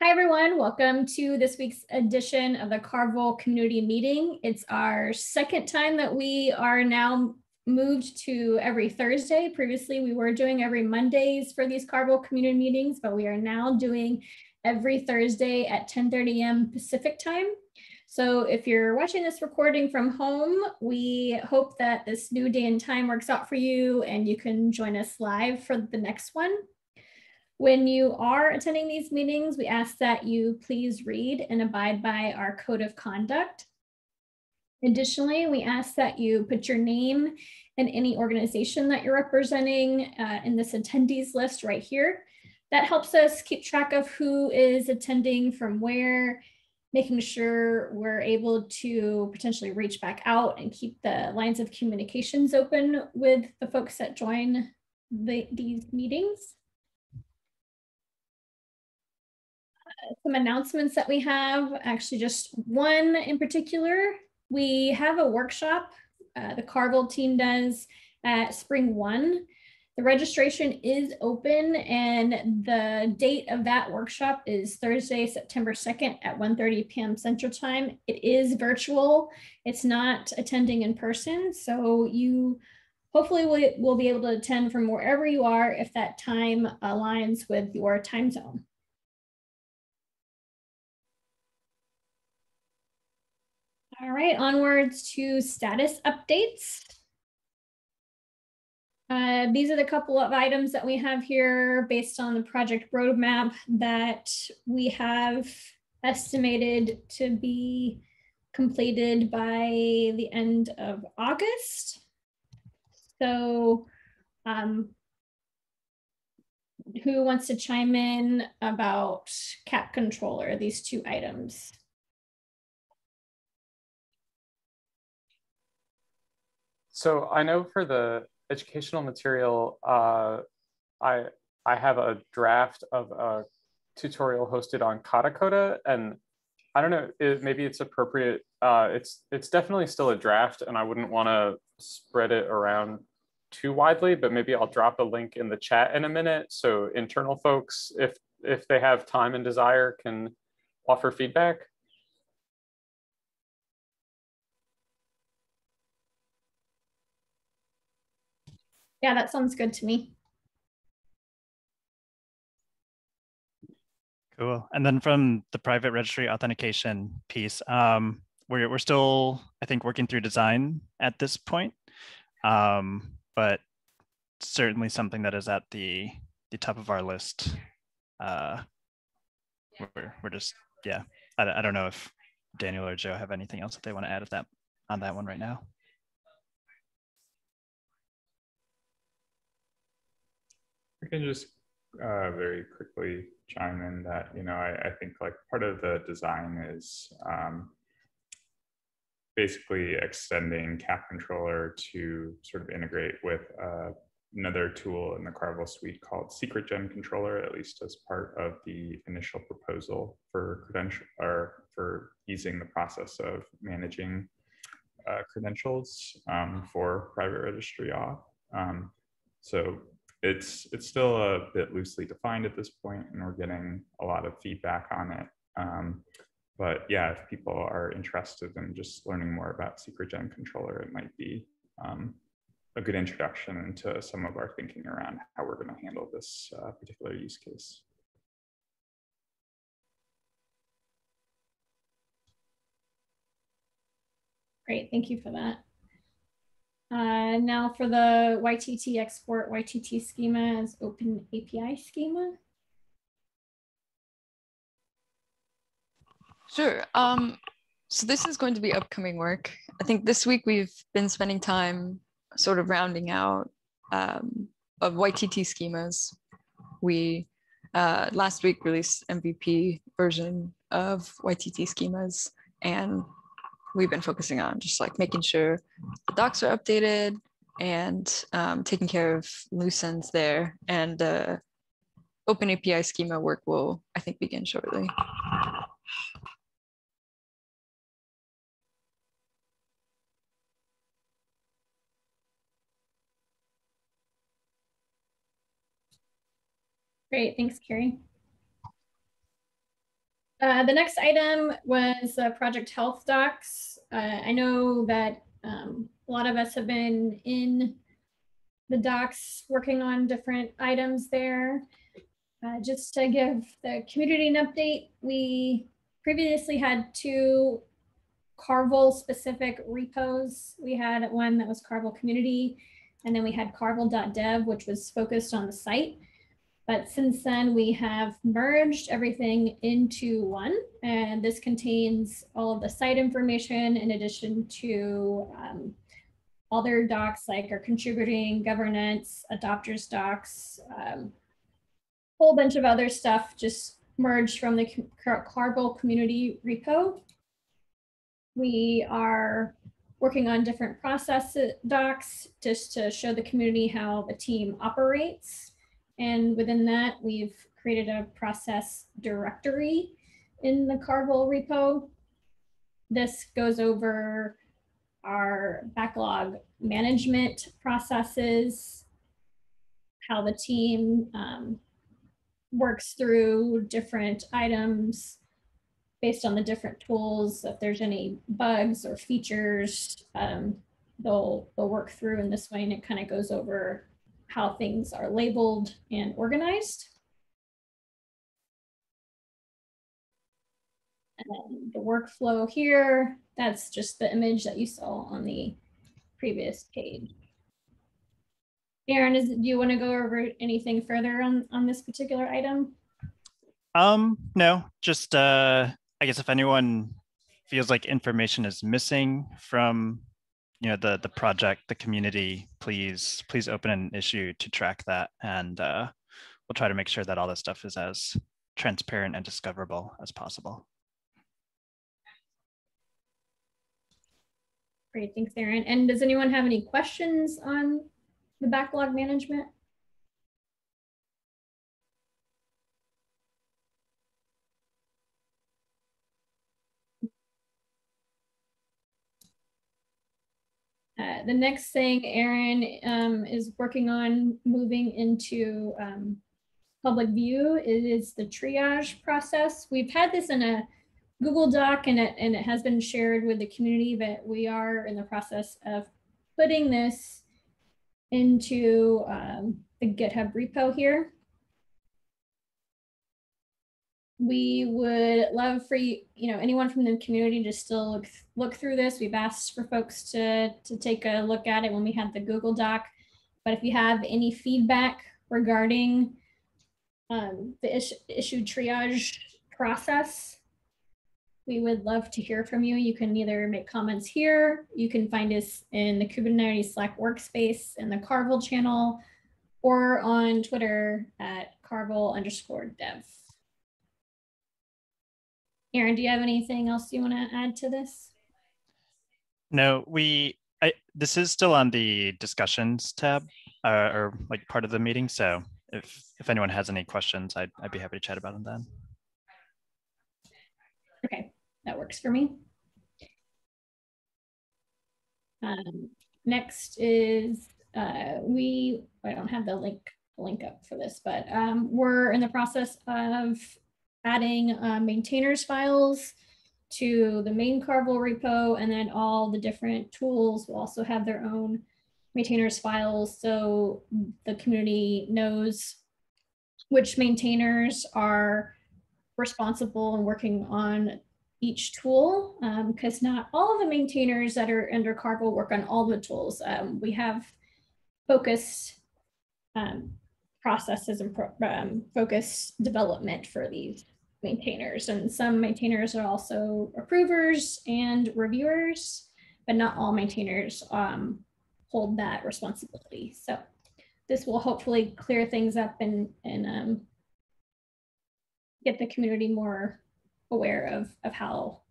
Hi, everyone. Welcome to this week's edition of the Carvel Community Meeting. It's our second time that we are now moved to every Thursday. Previously, we were doing every Mondays for these Carvel Community Meetings, but we are now doing every Thursday at 10:30 a.m. Pacific time. So if you're watching this recording from home, we hope that this new day and time works out for you and you can join us live for the next one. When you are attending these meetings, we ask that you please read and abide by our code of conduct. Additionally, we ask that you put your name and any organization that you're representing in this attendees list right here. That helps us keep track of who is attending from where, making sure we're able to potentially reach back out and keep the lines of communications open with the folks that join these meetings. Some announcements that we have, actually just one in particular. We have a workshop, the Carvel team does at Spring 1. The registration is open and the date of that workshop is Thursday, September 2nd at 1:30 p.m. Central Time. It is virtual. It's not attending in person. So you hopefully will be able to attend from wherever you are if that time aligns with your time zone. All right, onwards to status updates. These are the couple of items that we have here based on the project roadmap that we have estimated to be completed by the end of August. So who wants to chime in about kapp-controller, these two items? So I know for the educational material, I have a draft of a tutorial hosted on Kata, and I don't know, maybe it's appropriate. It's definitely still a draft, and I wouldn't want to spread it around too widely, but maybe I'll drop a link in the chat in a minute, so internal folks, if they have time and desire, can offer feedback. Yeah, that sounds good to me. Cool. And then from the private registry authentication piece, we're still, I think, working through design at this point, but certainly something that is at the top of our list. We're just, yeah, I don't know if Daniel or Joe have anything else that they want to add on that one right now. I can just very quickly chime in that, I think like part of the design is basically extending kapp-controller to sort of integrate with another tool in the Carvel suite called Secret Gen Controller, at least as part of the initial proposal for credential or for easing the process of managing credentials for private registry auth. So it's still a bit loosely defined at this point, and we're getting a lot of feedback on it. But yeah, if people are interested in just learning more about Secret Gen Controller, it might be a good introduction into some of our thinking around how we're going to handle this particular use case. Great, thank you for that. Now for the YTT export YTT schema as open API schema. Sure. So this is going to be upcoming work. I think this week we've been spending time sort of rounding out of YTT schemas. We last week released MVP version of YTT schemas, and we've been focusing on just like making sure the docs are updated and taking care of loose ends there. And open API schema work will, I think, begin shortly. Great, thanks, Carrie. The next item was Project Health Docs. I know that a lot of us have been in the docs working on different items there. Just to give the community an update, we previously had 2 Carvel specific repos. We had one that was Carvel community, and then we had carvel.dev, which was focused on the site. But since then, we have merged everything into one, and this contains all of the site information in addition to other docs like our contributing, governance, adopters docs, whole bunch of other stuff just merged from the Carvel community repo. We are working on different process docs just to show the community how the team operates. And within that, we've created a process directory in the Carvel repo. This goes over our backlog management processes, how the team works through different items based on the different tools. If there's any bugs or features, they'll work through in this way, and it kind of goes over how things are labeled and organized. And the workflow here, that's just the image that you saw on the previous page. Aaron, do you want to go over anything further on this particular item? No, just I guess if anyone feels like information is missing from the project, the community, please open an issue to track that, and we'll try to make sure that all this stuff is as transparent and discoverable as possible. Great, thanks, Aaron. And does anyone have any questions on the backlog management? The next thing Aaron is working on moving into public view is the triage process. We've had this in a Google Doc, and it has been shared with the community, but we are in the process of putting this into the GitHub repo here. We would love for anyone from the community to still look through this. We've asked for folks to take a look at it when we had the Google Doc. But if you have any feedback regarding the issue triage process, we would love to hear from you. You can either make comments here, you can find us in the Kubernetes Slack workspace in the Carvel channel, or on Twitter at Carvel_dev. Aaron, do you have anything else you want to add to this? No, this is still on the discussions tab, or like part of the meeting. So if anyone has any questions, I'd be happy to chat about them then. Okay, that works for me. Next is I don't have the link up for this, but we're in the process of adding maintainers files to the main Carvel repo, and then all the different tools will also have their own maintainers files, so the community knows which maintainers are responsible and working on each tool, because not all of the maintainers that are under Carvel work on all the tools. We have focused processes and focused development for these maintainers, and some maintainers are also approvers and reviewers, but not all maintainers hold that responsibility. So this will hopefully clear things up and get the community more aware of how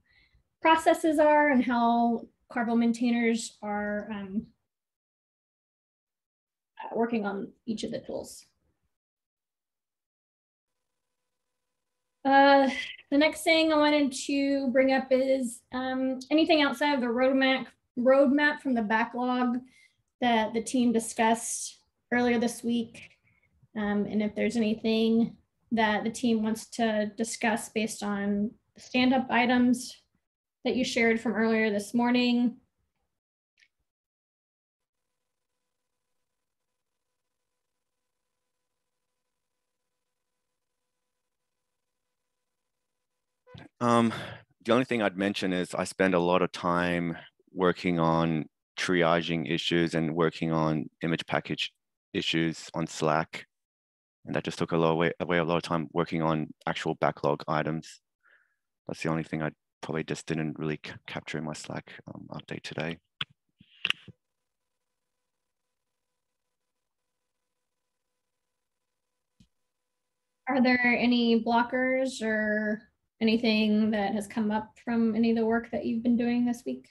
processes are and how Carvel maintainers are working on each of the tools. The next thing I wanted to bring up is anything outside of the roadmap from the backlog that the team discussed earlier this week. And if there's anything that the team wants to discuss based on stand-up items that you shared from earlier this morning. The only thing I'd mention is I spend a lot of time working on triaging issues and working on image package issues on Slack. And that just took a lot of time working on actual backlog items. That's the only thing I probably just didn't really capture in my Slack update today. Are there any blockers or anything that has come up from any of the work that you've been doing this week?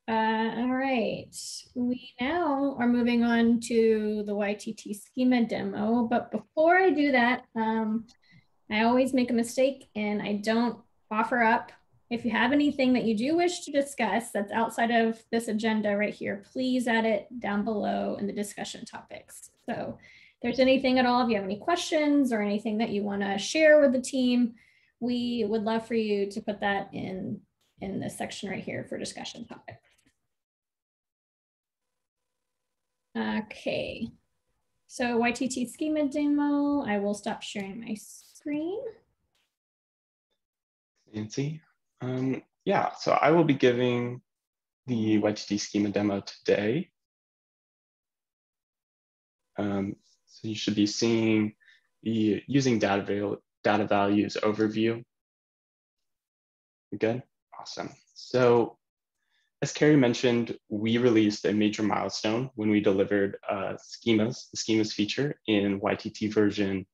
All right, we now are moving on to the YTT schema demo, but before I do that, I always make a mistake and I don't offer up. If you have anything that you do wish to discuss that's outside of this agenda right here, please add it down below in the discussion topics. So if there's anything at all, if you have any questions or anything that you want to share with the team, we would love for you to put that in this section right here for discussion topics. Okay, so YTT schema demo, I will stop sharing my screen. Nancy. Yeah, so I will be giving the YTT schema demo today. So you should be seeing the using data values overview. Good, awesome. So as Carrie mentioned, we released a major milestone when we delivered the schemas feature in YTT version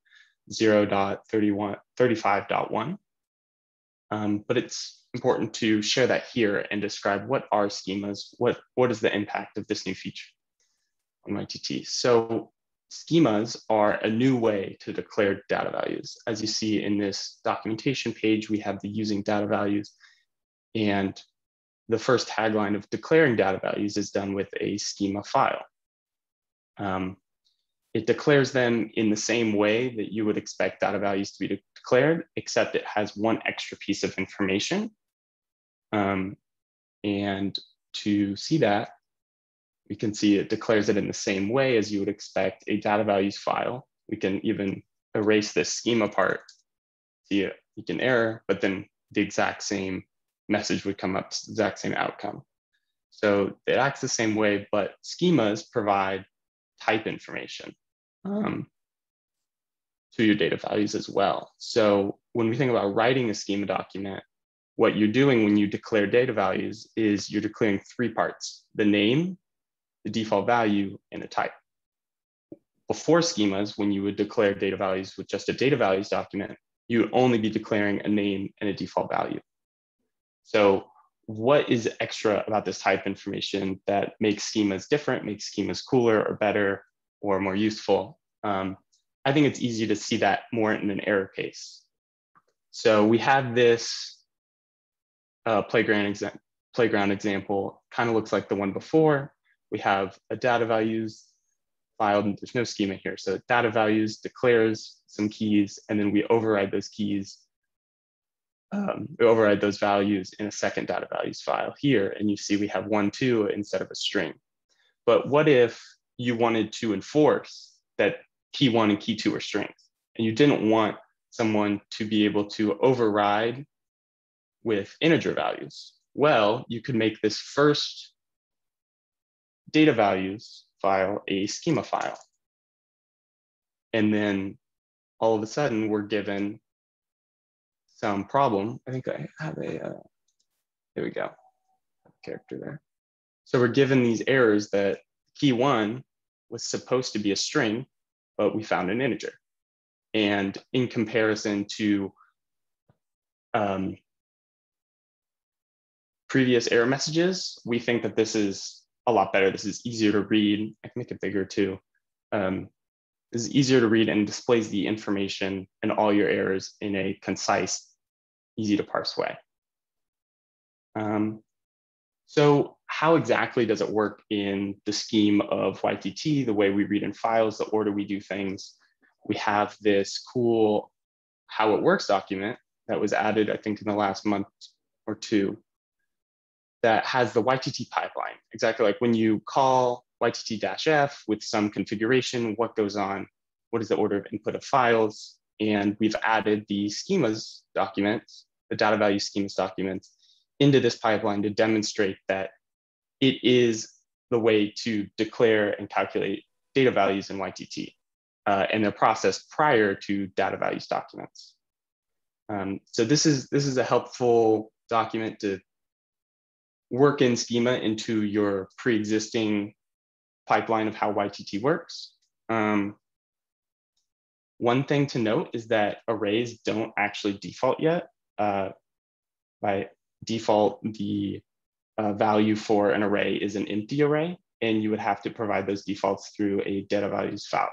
0.35.1. But it's important to share that here and describe what are schemas, what is the impact of this new feature on YTT. So schemas are a new way to declare data values. As you see in this documentation page, we have the using data values, and the first tagline of declaring data values is done with a schema file. It declares them in the same way that you would expect data values to be declared, except it has one extra piece of information. And to see that, we can see it declares it in the same way as you would expect a data values file. We can even erase this schema part. See, you can error, but then the exact same message would come up, exact same outcome. So it acts the same way, but schemas provide type information to your data values as well. So when we think about writing a schema document, what you're doing when you declare data values is you're declaring three parts: the name, the default value, and a type. Before schemas, when you would declare data values with just a data values document, you would only be declaring a name and a default value. So what is extra about this type information that makes schemas different, makes schemas cooler or better or more useful? I think it's easy to see that more in an error case. So we have this playground example, kind of looks like the one before. We have a data values file, and there's no schema here. So data values declares some keys, and then we override those keys. We override those values in a second data values file here, and you see we have 1, 2 instead of a string. But what if you wanted to enforce that key 1 and key 2 are strings, and you didn't want someone to be able to override with integer values? Well, you could make this first data values file a schema file. And then all of a sudden we're given some problem. I think I have a, there we go, character there. So we're given these errors that key 1 was supposed to be a string, but we found an integer. And in comparison to previous error messages, we think that this is a lot better. This is easier to read. I can make it bigger too. This is easier to read and displays the information and all your errors in a concise, easy to parse way. So how exactly does it work in the scheme of YTT, the way we read in files, the order we do things? We have this cool how it works document that was added, I think, in the last month or two, that has the YTT pipeline, exactly like when you call YTT-F with some configuration, what goes on, what is the order of input of files, and we've added the schemas documents, the data value schemas documents, into this pipeline to demonstrate that it is the way to declare and calculate data values in YTT, and they're processed prior to data values documents. So this is a helpful document to work in schema into your pre-existing pipeline of how YTT works. One thing to note is that arrays don't actually default yet. By default, the value for an array is an empty array, and you would have to provide those defaults through a data values file.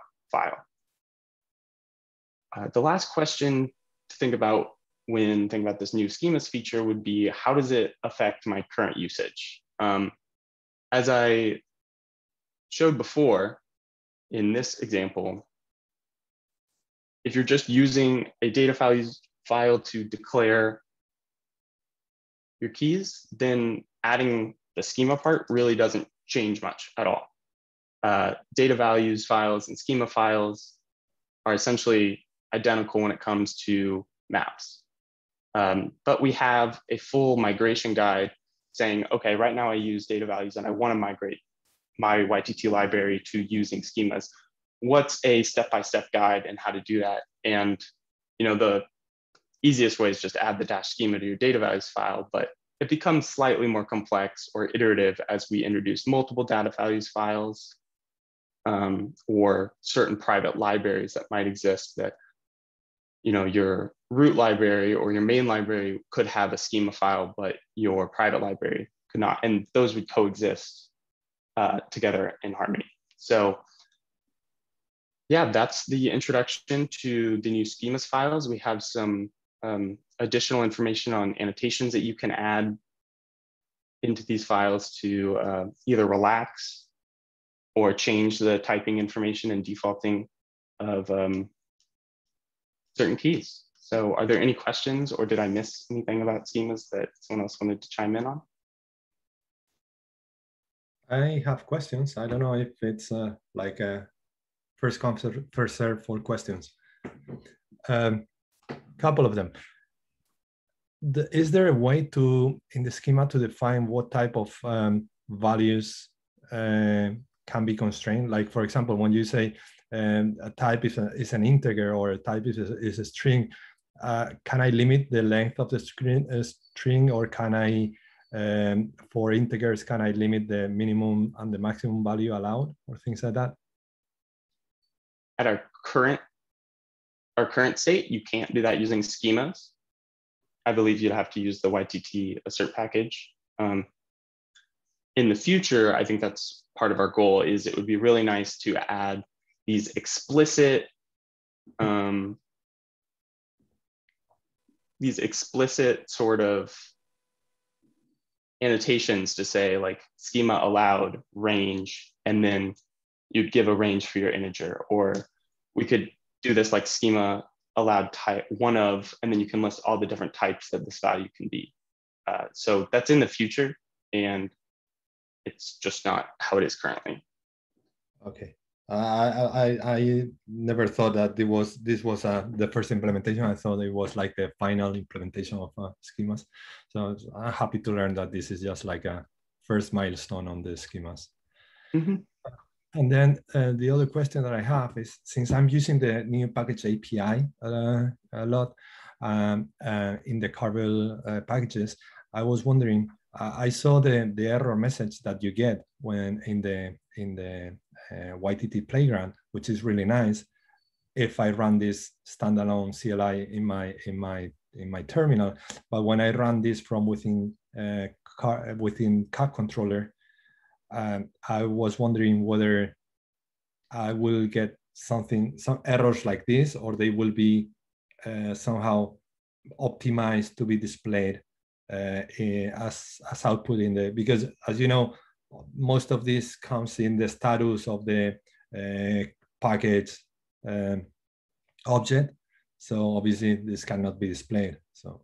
The last question to think about when thinking about this new schemas feature would be, how does it affect my current usage? As I showed before in this example, if you're just using a data values file to declare your keys, then adding the schema part really doesn't change much at all. Data values files and schema files are essentially identical when it comes to maps. But we have a full migration guide saying, okay, right now I use data values and I want to migrate my YTT library to using schemas. What's a step-by-step guide and how to do that? And the easiest way is just add the -schema to your data values file, but it becomes slightly more complex or iterative as we introduce multiple data values files, or certain private libraries that might exist that your root library or your main library could have a schema file, but your private library could not, and those would coexist together in harmony. So yeah, that's the introduction to the new schemas files. We have some additional information on annotations that you can add into these files to either relax or change the typing information and defaulting of certain keys. So are there any questions, or did I miss anything about schemas that someone else wanted to chime in on? I have questions. I don't know if it's like a first come, first serve for questions. Couple of them. Is there a way to, in the schema, to define what type of values can be constrained? Like, for example, when you say a type is an integer or a type is a string, can I limit the length of the string, or can I, for integers, can I limit the minimum and the maximum value allowed, or things like that? At our current state, you can't do that using schemas. I believe you'd have to use the YTT assert package. In the future, I think that's part of our goal. Is it would be really nice to add these explicit sort of annotations to say like schema allowed range, and then you'd give a range for your integer. Or we could do this like schema allowed type one of, and then you can list all the different types that this value can be. So that's in the future, and it's just not how it is currently. Okay. I never thought that this was the first implementation. I thought it was like the final implementation of schemas. So I'm happy to learn that this is just like a first milestone on the schemas. Mm-hmm. And then the other question that I have is, since I'm using the new package API a lot in the Carvel packages, I was wondering, I saw the error message that you get when in the YTT playground, which is really nice. If I run this standalone CLI in my terminal, but when I run this from within kapp-controller, I was wondering whether I will get some errors like this, or they will be somehow optimized to be displayed as output in the, because as you know, most of this comes in the status of the package object. So obviously this cannot be displayed. So.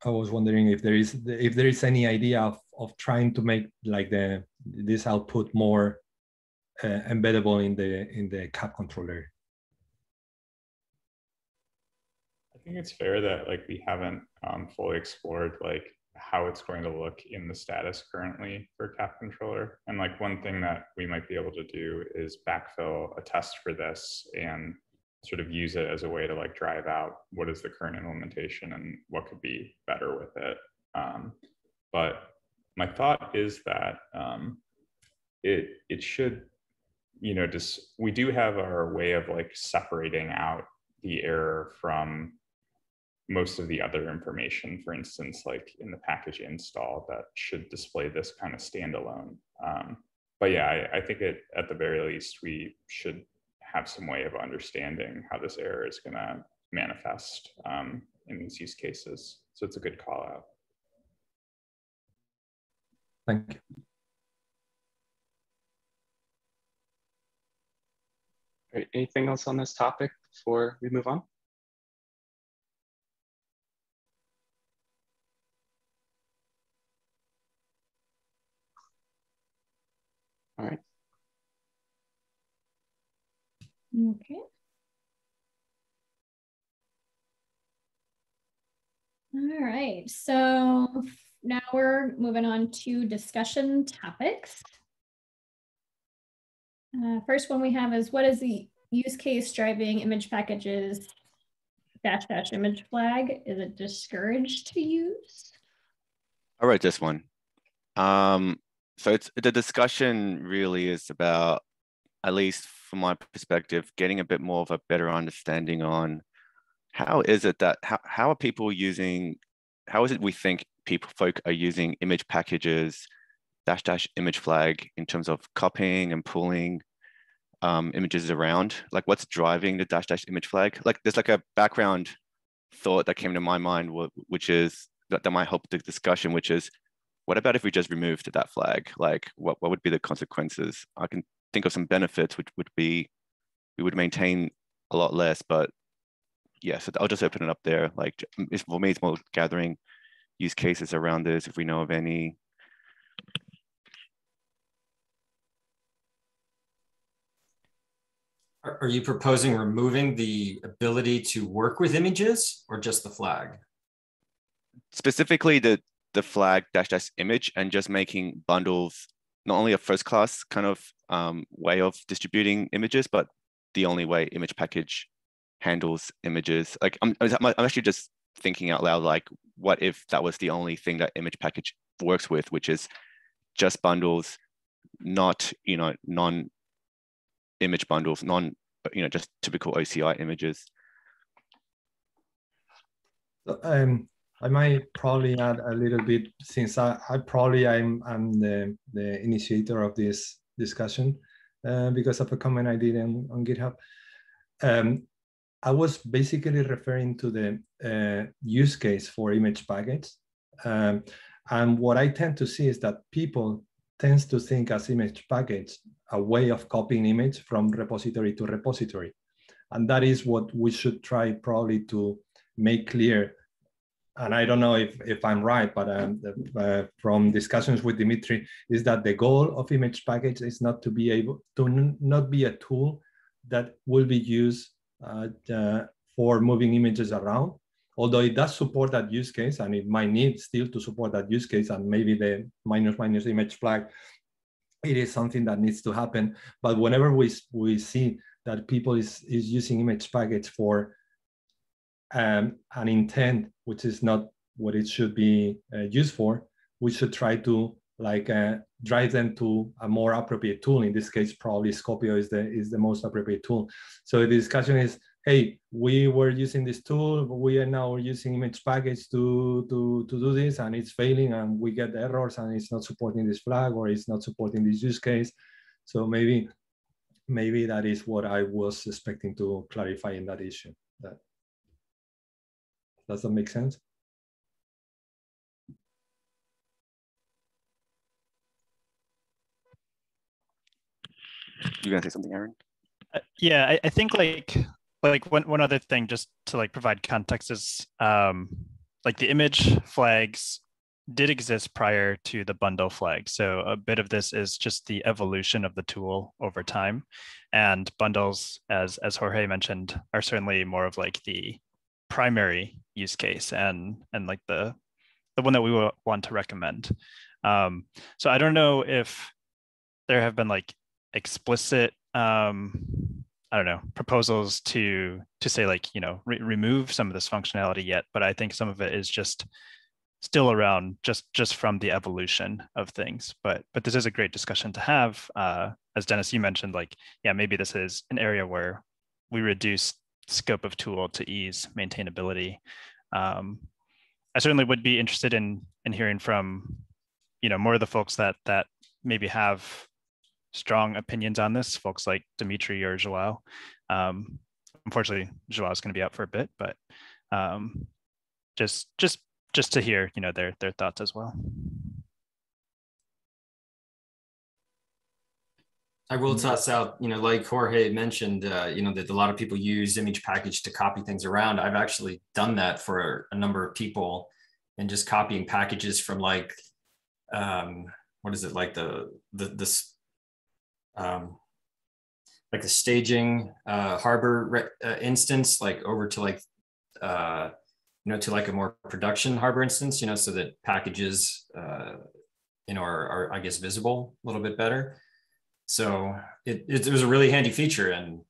I was wondering if there is any idea of trying to make like this output more embeddable in the kapp-controller. I think it's fair that like we haven't fully explored like how it's going to look in the status currently for kapp-controller. And like one thing that we might be able to do is backfill a test for this and sort of use it as a way to like drive out what is the current implementation and what could be better with it. But my thought is that it should, you know, just we do have our way of like separating out the error from most of the other information, for instance, like in the package install that should display this kind of standalone. But yeah, I think at the very least, we should have some way of understanding how this error is going to manifest in these use cases. So it's a good call out. Thank you. All right, anything else on this topic before we move on? All right. Okay. All right, so now we're moving on to discussion topics. First one we have is, what is the use case driving image packages -- image flag? Is it discouraged to use? I wrote this one. So the discussion really is about, at least from my perspective, getting a bit more of a better understanding on how is it that, how are people using, how is it we think folk are using image packages -- image flag in terms of copying and pulling images around? Like what's driving the -- image flag? Like there's like a background thought that came to my mind, which is that might help the discussion, which is, what about if we just removed that flag? Like what would be the consequences? I can think of some benefits, which would be, we would maintain a lot less, but yeah, so I'll just open it up there. Like for me, it's more gathering use cases around this, if we know of any. Are you proposing removing the ability to work with images or just the flag? Specifically the flag -- image, and just making bundles not only a first class kind of way of distributing images, but the only way image package handles images. Like I'm actually just thinking out loud, like what if that was the only thing that image package works with, which is just bundles, not, you know, non-image bundles, just typical OCI images. I might probably add a little bit, since I'm the initiator of this discussion because of a comment I did on GitHub. I was basically referring to the use case for image packets. And what I tend to see is that people tends to think as image packets a way of copying image from repository to repository. And that is what we should try probably to make clear. And I don't know if I'm right, but from discussions with Dimitri, is that the goal of image package is not to be able to not be a tool that will be used for moving images around, although it does support that use case, and it might need still to support that use case, and maybe the -- image flag, it is something that needs to happen. But whenever we see that people is using image package for an intent which is not what it should be used for, we should try to drive them to a more appropriate tool. In this case, probably Scopio is the most appropriate tool. So the discussion is, hey, we were using this tool, but we are now using image package to do this, and it's failing, and we get errors, and it's not supporting this flag, or it's not supporting this use case. So maybe that is what I was expecting to clarify in that issue. Does that make sense? you gonna say something, Aaron? Yeah, I think like one other thing just to like provide context is like the image flags did exist prior to the bundle flag. So a bit of this is just the evolution of the tool over time. And bundles, as Jorge mentioned, are certainly more of like the primary use case and like the one that we will want to recommend. So I don't know if there have been like explicit I don't know, proposals to say like, you know, remove some of this functionality yet, but I think some of it is just still around just from the evolution of things. But this is a great discussion to have. As Dennis, you mentioned, like, yeah, maybe this is an area where we reduce scope of tool to ease maintainability. I certainly would be interested in hearing from, you know, more of the folks that maybe have strong opinions on this, folks like Dimitri or Joao. Unfortunately, Joao is going to be out for a bit, but just to hear, you know, their thoughts as well. I will toss out, you know, like Jorge mentioned, you know, that a lot of people use image package to copy things around. I've actually done that for a number of people, and just copying packages from like, what is it, like like the staging harbor instance, like over to like, you know, to like a more production harbor instance, you know, so that packages, you know, are I guess visible a little bit better. So it was a really handy feature, and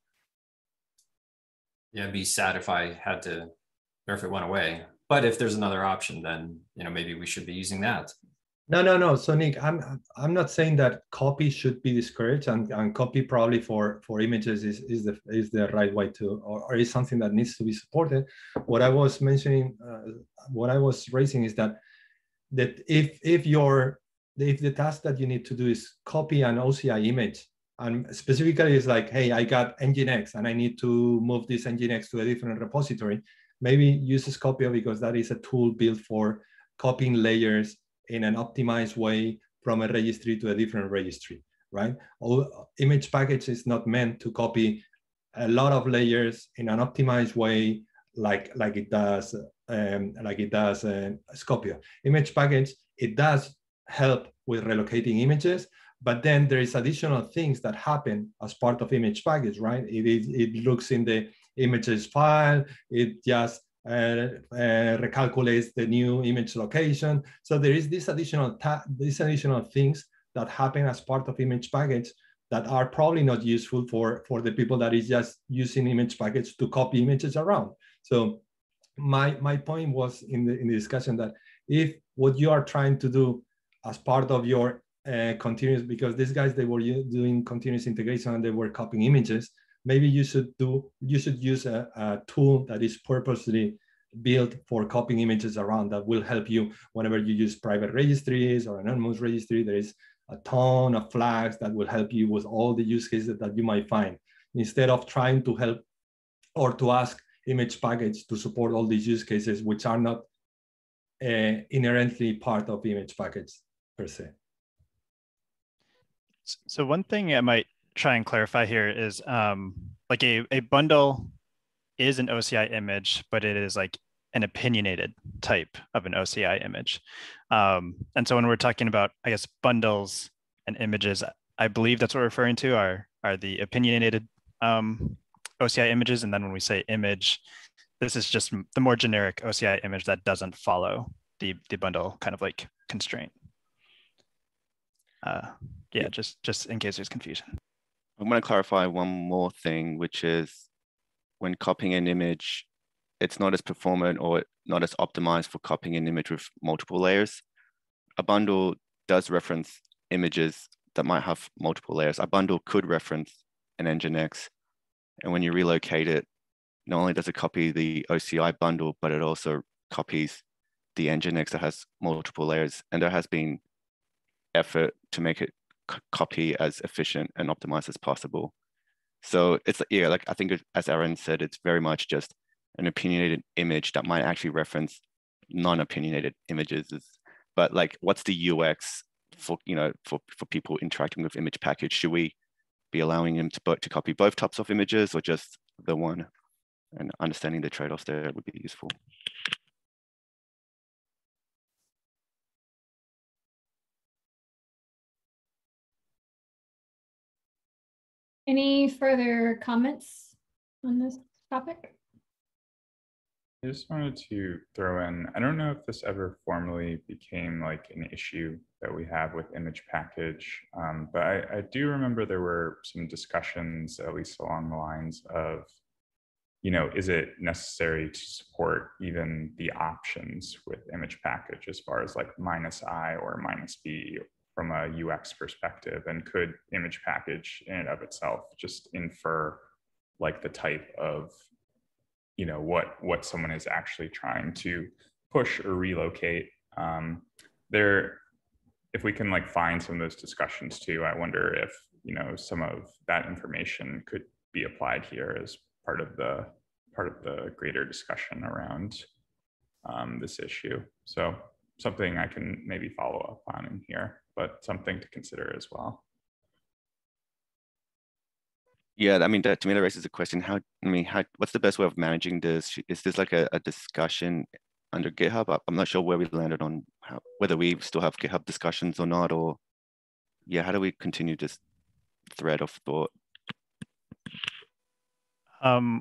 yeah, it'd be sad if I had to, or if it went away. But if there's another option, then, you know, maybe we should be using that. No. So Nick, I'm not saying that copy should be discouraged, and copy probably for images is the right way to, or is something that needs to be supported. What I was mentioning, what I was raising is that if the task that you need to do is copy an OCI image, and specifically it's like, hey, I got Nginx and I need to move this Nginx to a different repository, maybe use Scopio, because that is a tool built for copying layers in an optimized way from a registry to a different registry, right? Image package is not meant to copy a lot of layers in an optimized way like it does Scopio. Image package, it does help with relocating images, but then there is additional things that happen as part of image package, right? It looks in the images file, it just recalculates the new image location. So there is these additional things that happen as part of image package that are probably not useful for the people that is just using image package to copy images around. So my point was in the discussion that if what you are trying to do as part of your continuous, because these guys, they were doing continuous integration and they were copying images, maybe you should use a tool that is purposely built for copying images around, that will help you whenever you use private registries or anonymous registry. There is a ton of flags that will help you with all the use cases that you might find, instead of trying to help or to ask image package to support all these use cases, which are not inherently part of image package per se. So one thing I might try and clarify here is like a bundle is an OCI image, but it is like an opinionated type of an OCI image. And so when we're talking about, I guess, bundles and images, I believe that's what we're referring to are the opinionated OCI images. And then when we say image, this is just the more generic OCI image that doesn't follow the bundle kind of like constraint. Yeah, just in case there's confusion. I'm going to clarify one more thing, which is when copying an image, it's not as performant or not as optimized for copying an image with multiple layers. A bundle does reference images that might have multiple layers. A bundle could reference an Nginx, and when you relocate it, not only does it copy the OCI bundle, but it also copies the Nginx that has multiple layers. And there has been effort to make it copy as efficient and optimized as possible. So it's, yeah, like I think as Aaron said, it's very much just an opinionated image that might actually reference non-opinionated images. But like, what's the UX for, you know, for people interacting with image package? Should we be allowing him to copy both types of images or just the one? And understanding the trade-offs there would be useful. Any further comments on this topic? I just wanted to throw in, I don't know if this ever formally became like an issue that we have with image package, but I do remember there were some discussions, at least along the lines of, you know, is it necessary to support even the options with image package as far as like -I or -B from a UX perspective? And could image package in and of itself just infer like the type of, you know, what someone is actually trying to push or relocate? If we can like find some of those discussions too, I wonder if, you know, some of that information could be applied here as part of the greater discussion around this issue. So something I can maybe follow up on in here, but something to consider as well. Yeah, I mean, that to me that raises a question. What's the best way of managing this? Is this like a discussion under GitHub? I'm not sure where we landed on whether we still have GitHub discussions or not, or yeah, how do we continue this thread of thought?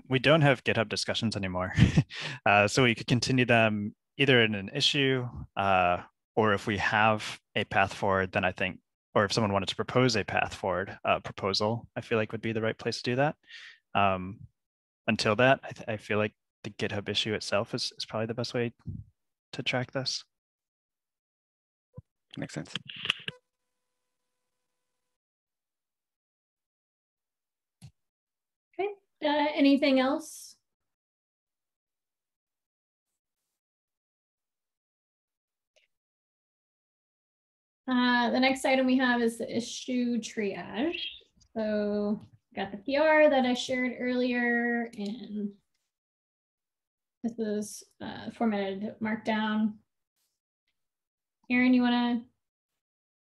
We don't have GitHub discussions anymore. So we could continue them either in an issue, or if we have a path forward, then I think, or if someone wanted to propose a path forward proposal, I feel like would be the right place to do that. Until that, I feel like the GitHub issue itself is probably the best way to track this. Makes sense. Okay, anything else? The next item we have is the issue triage. So got the PR that I shared earlier, and this is formatted Markdown. Aaron, you want to?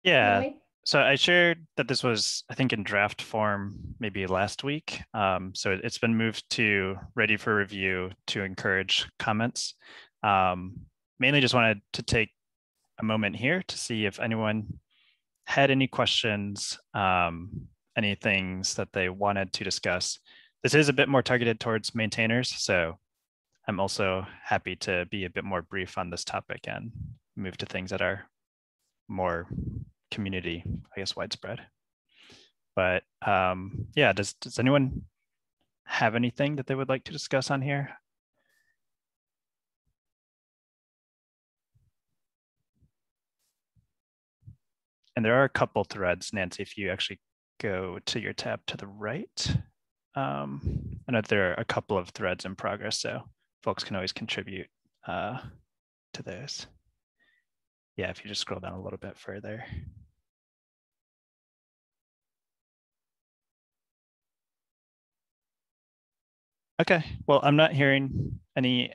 Yeah. So I shared that this was, I think, in draft form maybe last week. So it's been moved to ready for review to encourage comments. Mainly just wanted to take a moment here to see if anyone had any questions, any things that they wanted to discuss. This is a bit more targeted towards maintainers, so I'm also happy to be a bit more brief on this topic and move to things that are more community, I guess, widespread. But yeah, does anyone have anything that they would like to discuss on here? And there are a couple threads, Nancy, if you actually go to your tab to the right. I know there are a couple of threads in progress, so folks can always contribute to those. Yeah, if you just scroll down a little bit further. Okay, well, I'm not hearing any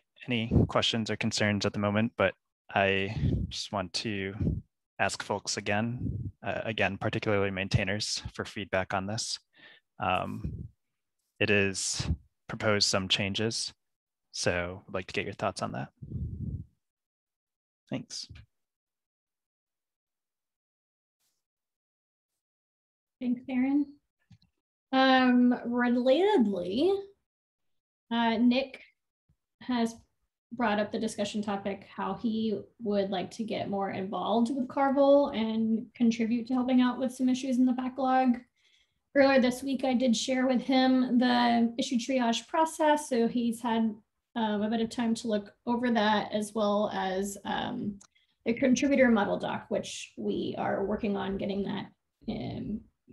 questions or concerns at the moment, but I just want to ask folks again, particularly maintainers, for feedback on this. It is proposed some changes, so I'd like to get your thoughts on that. Thanks. Thanks, Aaron. Relatedly, Nick has brought up the discussion topic, how he would like to get more involved with Carvel and contribute to helping out with some issues in the backlog. Earlier this week, I did share with him the issue triage process, so he's had a bit of time to look over that, as well as the contributor model doc, which we are working on getting that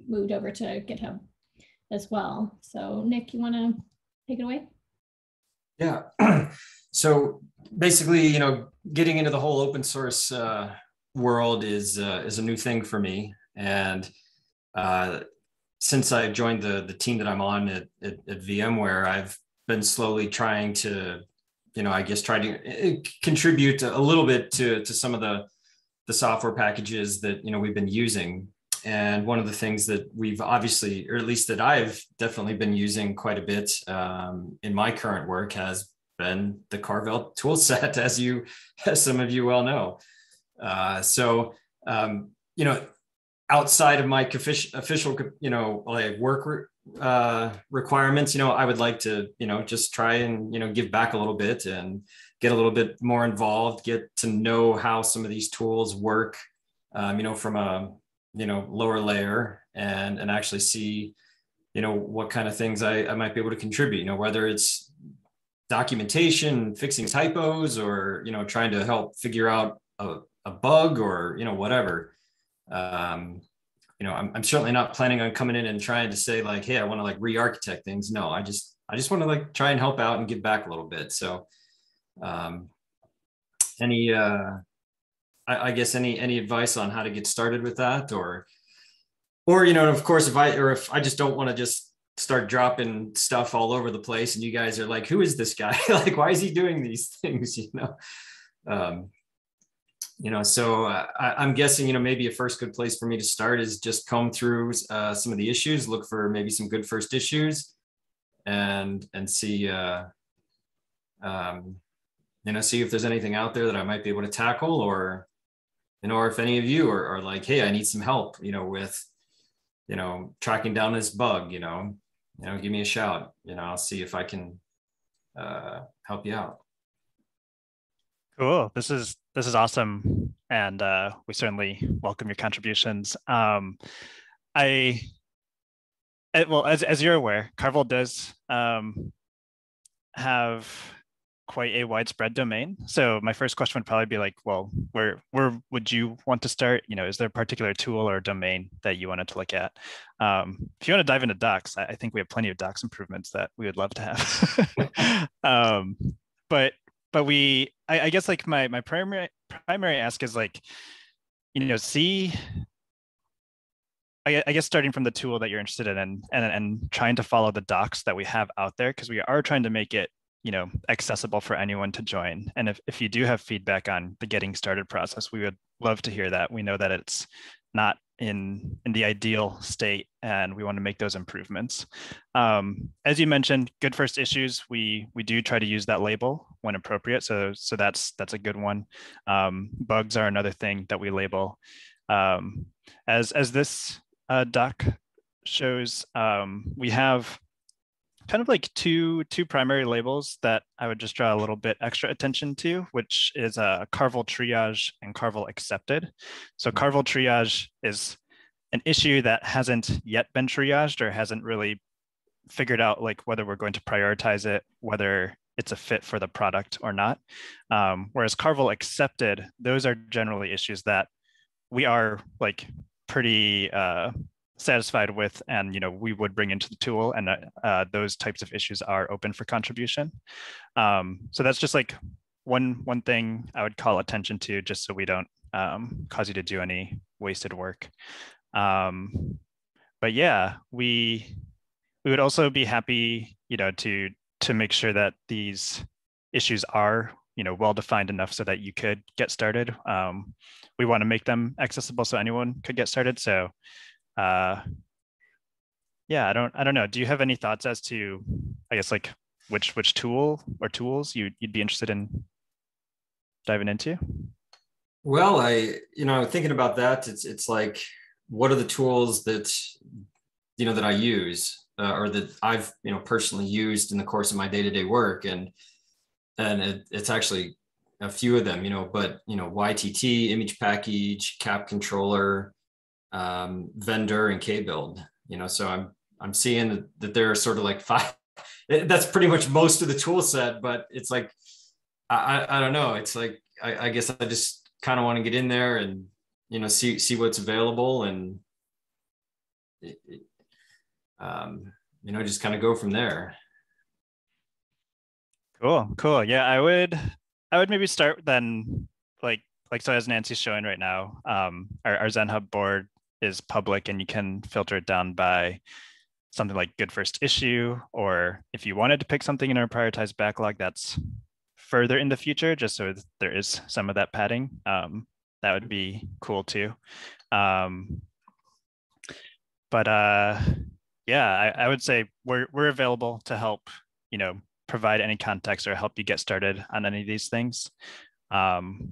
moved over to GitHub as well. So Nick, you want to take it away? Yeah. So basically, you know, getting into the whole open source world is a new thing for me. And since I joined the team that I'm on at VMware, I've been slowly trying to, you know, I guess try to contribute a little bit to some of the software packages that, you know, we've been using. And one of the things that we've obviously, or at least that I've definitely been using quite a bit in my current work has been the Carvel tool set, as some of you well know. You know, outside of my official, you know, like work requirements, you know, I would like to, you know, just try and, you know, give back a little bit and get a little bit more involved, get to know how some of these tools work, you know, from a, you know, lower layer, and actually see, you know, what kind of things I might be able to contribute, you know, whether it's documentation, fixing typos, or, you know, trying to help figure out a bug, or, you know, whatever. You know, I'm certainly not planning on coming in and trying to say like, hey, I want to like re-architect things. No, I just want to like try and help out and give back a little bit. So I guess any advice on how to get started with that, or you know, of course, if I just don't want to just start dropping stuff all over the place and you guys are like, who is this guy? Like, why is he doing these things? You know, so I'm guessing, you know, maybe a first good place for me to start is just comb through some of the issues, look for maybe some good first issues, and see, you know, see if there's anything out there that I might be able to tackle, or, you know, or if any of you are like, hey, I need some help, you know, with, you know, tracking down this bug, you know, give me a shout, you know, I'll see if I can help you out. Cool. This is awesome, and we certainly welcome your contributions. Well, as you're aware, Carvel does have quite a widespread domain. So my first question would probably be like, well, where would you want to start? You know, is there a particular tool or domain that you wanted to look at? If you want to dive into docs, I think we have plenty of docs improvements that we would love to have. But I guess like my primary ask is like, you know, I guess starting from the tool that you're interested in, and trying to follow the docs that we have out there, because we are trying to make it, you know, accessible for anyone to join. And if you do have feedback on the getting started process, we would love to hear that. We know that it's not in the ideal state, and we want to make those improvements. As you mentioned, good first issues, we do try to use that label when appropriate. So that's a good one. Bugs are another thing that we label. As this doc shows, we have kind of like two primary labels that I would just draw a little bit extra attention to, which is Carvel triage and Carvel accepted. So Carvel triage is an issue that hasn't yet been triaged, or hasn't really figured out like whether we're going to prioritize it, whether it's a fit for the product or not. Whereas Carvel accepted, those are generally issues that we are like pretty satisfied with, and, you know, we would bring into the tool, and those types of issues are open for contribution. So that's just like one thing I would call attention to, just so we don't cause you to do any wasted work. But yeah, we would also be happy, you know, to make sure that these issues are, you know, well defined enough so that you could get started. We want to make them accessible so anyone could get started. So yeah, I don't know. Do you have any thoughts as to, I guess, like which tool or tools you'd be interested in diving into? Well, you know, thinking about that, it's like, what are the tools that, you know, that I use, or that I've, you know, personally used in the course of my day-to-day work, and it's actually a few of them, you know, but, you know, YTT, image package, kapp-controller, vendor, and kbuild, you know. So I'm seeing that there are sort of like 5. That's pretty much most of the tool set, but it's like, I don't know. It's like, I guess I just kind of want to get in there and, you know, see what's available, and you know, just kind of go from there. Cool. Yeah, I would maybe start then, like so as Nancy's showing right now, our ZenHub board is public, and you can filter it down by something like good first issue, or if you wanted to pick something in our prioritized backlog that's further in the future, just so there is some of that padding, that would be cool too. but yeah, I would say we're available to help, provide any context or help you get started on any of these things.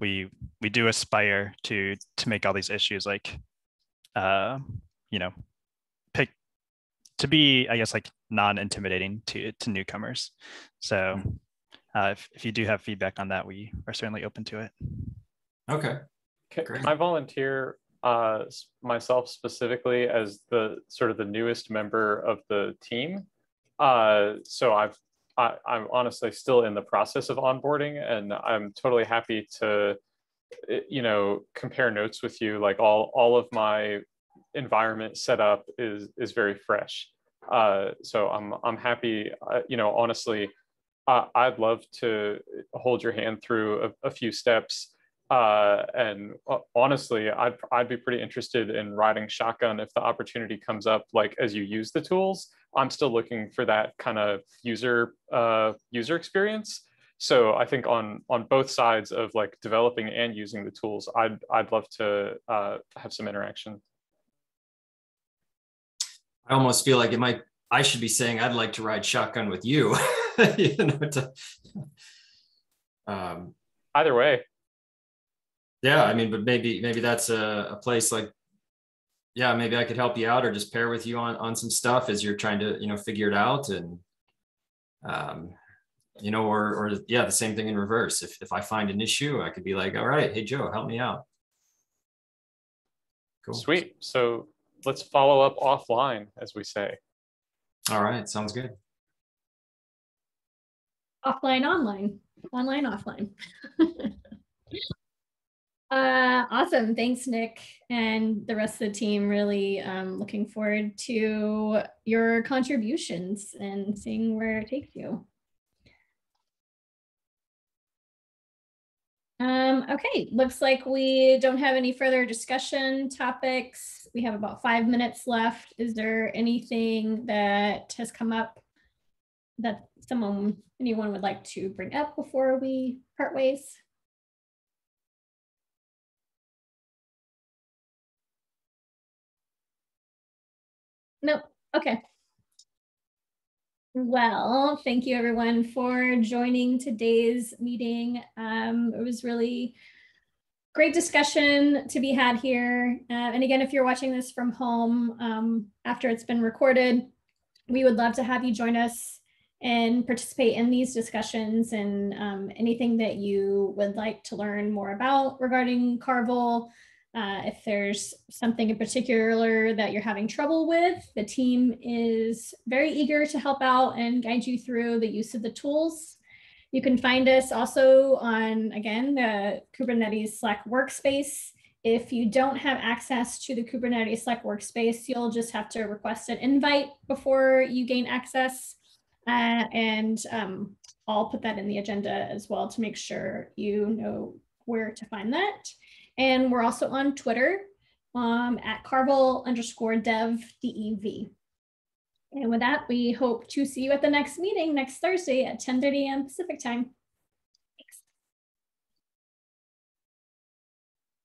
We do aspire to make all these issues like, pick to be, I guess, like non-intimidating to newcomers. So if you do have feedback on that, we are certainly open to it. Okay. Can I volunteer myself specifically as the sort of the newest member of the team? So I'm honestly still in the process of onboarding, and I'm totally happy to, compare notes with you. Like all of my environment setup is very fresh. So I'm happy, honestly, I'd love to hold your hand through a few steps. And honestly, I'd be pretty interested in riding shotgun if the opportunity comes up, like as you use the tools. I'm still looking for that kind of user experience. So I think on both sides of like developing and using the tools, I'd love to have some interaction. I almost feel like I should be saying I'd like to ride shotgun with you. Either way. Yeah, I mean, but maybe that's a place like, yeah, maybe I could help you out or just pair with you on some stuff as you're trying to, figure it out. And, or yeah, the same thing in reverse. If I find an issue, I could be like, all right, hey, Joe, help me out. Cool. Sweet. So let's follow up offline, as we say. All right. Sounds good. Offline, online, offline. Awesome. Thanks, Nick, and the rest of the team. Really looking forward to your contributions and seeing where it takes you. Okay, looks like we don't have any further discussion topics. We have about 5 minutes left. Is there anything that has come up that anyone would like to bring up before we part ways? Nope. Okay. Well, thank you everyone for joining today's meeting. It was really great discussion to be had here. And again, if you're watching this from home after it's been recorded, we would love to have you join us and participate in these discussions and anything that you would like to learn more about regarding Carvel. If there's something in particular that you're having trouble with, the team is very eager to help out and guide you through the use of the tools. You can find us also on, again, the Kubernetes Slack workspace. If you don't have access to the Kubernetes Slack workspace, you'll just have to request an invite before you gain access. And I'll put that in the agenda as well to make sure you know where to find that. And we're also on Twitter at Carvel_dev. And with that, we hope to see you at the next meeting next Thursday at 10:30 a.m. Pacific time.